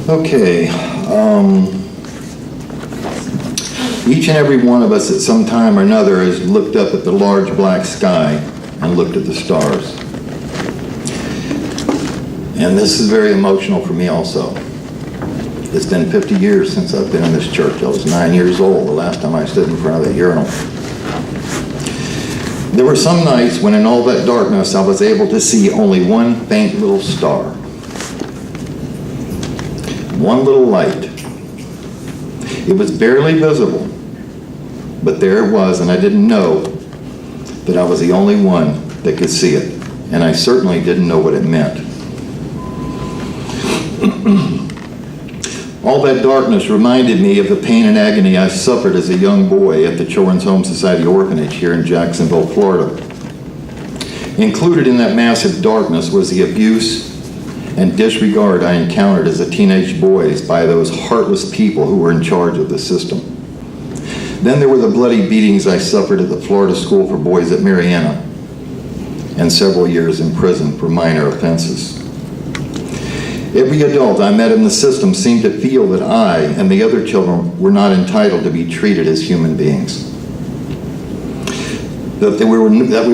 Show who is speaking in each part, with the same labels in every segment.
Speaker 1: Okay. Each and every one of us at some time or another has looked up at the large black sky and looked at the stars. And this is very emotional for me also. It's been 50 years since I've been in this church. I was 9 years old the last time I stood in front of the urinal. There were some nights when in all that darkness I was able to see only one faint little star. One little light. It was barely visible, but there it was, and I didn't know that I was the only one that could see it, and I certainly didn't know what it meant. All that darkness reminded me of the pain and agony I suffered as a young boy at the Children's Home Society Orphanage here in Jacksonville, Florida. Included in that massive darkness was the abuse and disregard I encountered as a teenage boy by those heartless people who were in charge of the system. Then there were the bloody beatings I suffered at the Florida School for Boys at Marianna, and several years in prison for minor offenses. Every adult I met in the system seemed to feel that I and the other children were not entitled to be treated as human beings. That we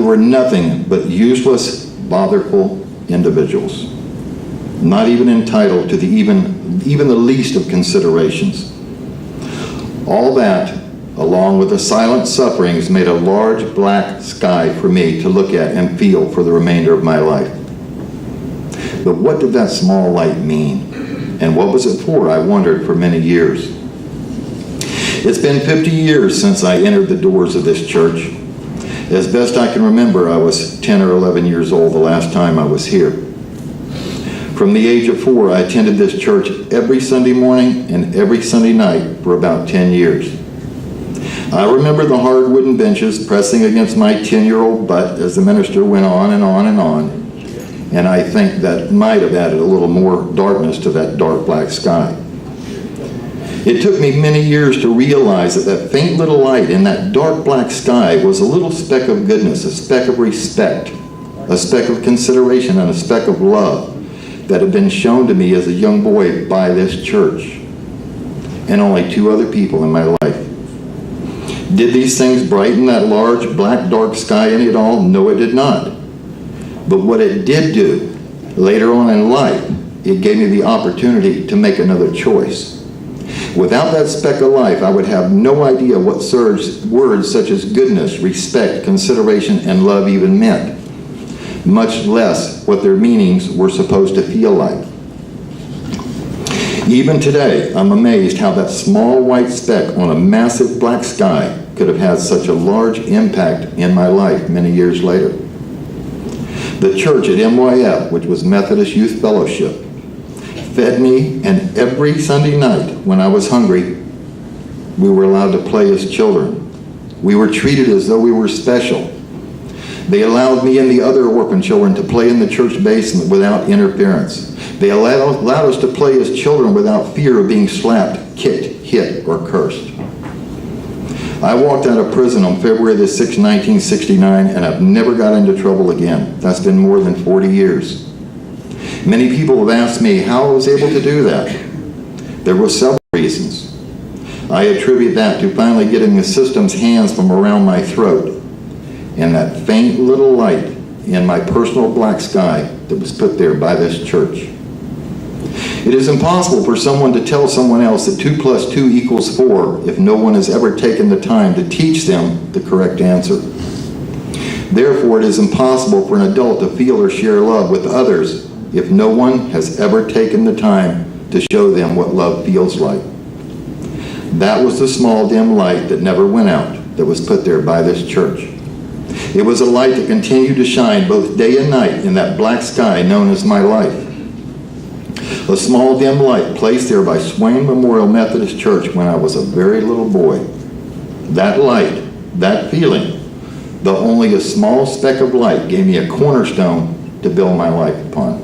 Speaker 1: were nothing but useless, botherful individuals, not even entitled to even the least of considerations. All that, along with the silent sufferings, made a large black sky for me to look at and feel for the remainder of my life. But what did that small light mean? And what was it for, I wondered for many years. It's been 50 years since I entered the doors of this church. As best I can remember, I was 10 or 11 years old the last time I was here. From the age of 4, I attended this church every Sunday morning and every Sunday night for about 10 years. I remember the hard wooden benches pressing against my 10-year-old butt as the minister went on and on and on. And I think that might have added a little more darkness to that dark black sky. It took me many years to realize that faint little light in that dark black sky was a little speck of goodness, a speck of respect, a speck of consideration, and a speck of love that had been shown to me as a young boy by this church, and only 2 other people in my life. Did these things brighten that large, black, dark sky any at all? No, it did not. But what it did do, later on in life, it gave me the opportunity to make another choice. Without that speck of life, I would have no idea what words such as goodness, respect, consideration, and love even meant, much less what their meanings were supposed to feel like. Even today, I'm amazed how that small white speck on a massive black sky could have had such a large impact in my life many years later. The church at MYF, which was Methodist Youth Fellowship, fed me, and every Sunday night when I was hungry, we were allowed to play as children. We were treated as though we were special. They allowed me and the other orphan children to play in the church basement without interference. They allowed us to play as children without fear of being slapped, kicked, hit, or cursed. I walked out of prison on February the 6th, 1969, and I've never got into trouble again. That's been more than 40 years. Many people have asked me how I was able to do that. There were several reasons. I attribute that to finally getting the system's hands from around my throat and that faint little light in my personal black sky that was put there by this church. It is impossible for someone to tell someone else that 2 + 2 = 4 if no one has ever taken the time to teach them the correct answer. Therefore, it is impossible for an adult to feel or share love with others if no one has ever taken the time to show them what love feels like. That was the small dim light that never went out that was put there by this church. It was a light that continued to shine both day and night in that black sky known as my life. A small dim light placed there by Swaim Memorial Methodist Church when I was a very little boy. That light, that feeling, though only a small speck of light, gave me a cornerstone to build my life upon.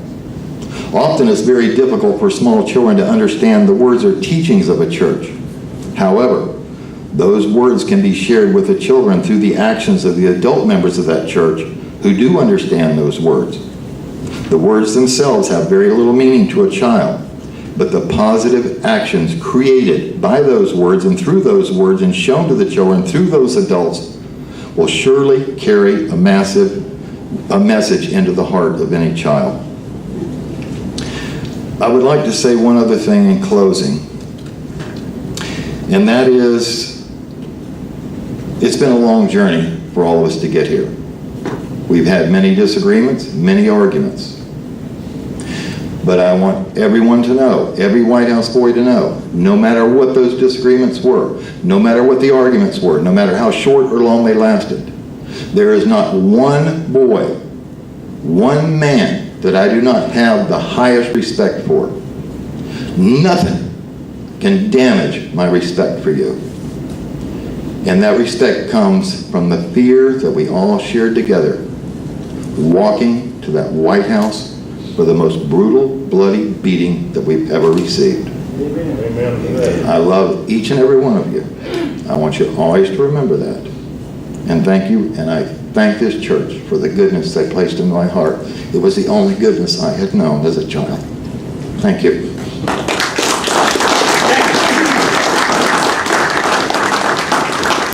Speaker 1: Often it's very difficult for small children to understand the words or teachings of a church. However, those words can be shared with the children through the actions of the adult members of that church who do understand those words. The words themselves have very little meaning to a child. but the positive actions created by those words and through those words and shown to the children through those adults will surely carry a message into the heart of any child. I would like to say one other thing in closing, and that is, it's been a long journey for all of us to get here. We've had many disagreements, many arguments. But I want everyone to know, every White House boy to know, no matter what those disagreements were, no matter what the arguments were, no matter how short or long they lasted, there is not one boy, one man that I do not have the highest respect for. Nothing can damage my respect for you. And that respect comes from the fear that we all shared together, walking to that White House for the most brutal, bloody beating that we've ever received. Amen. I love each and every one of you. I want you always to remember that. And thank you, and I thank this church for the goodness they placed in my heart. It was the only goodness I had known as a child. Thank you.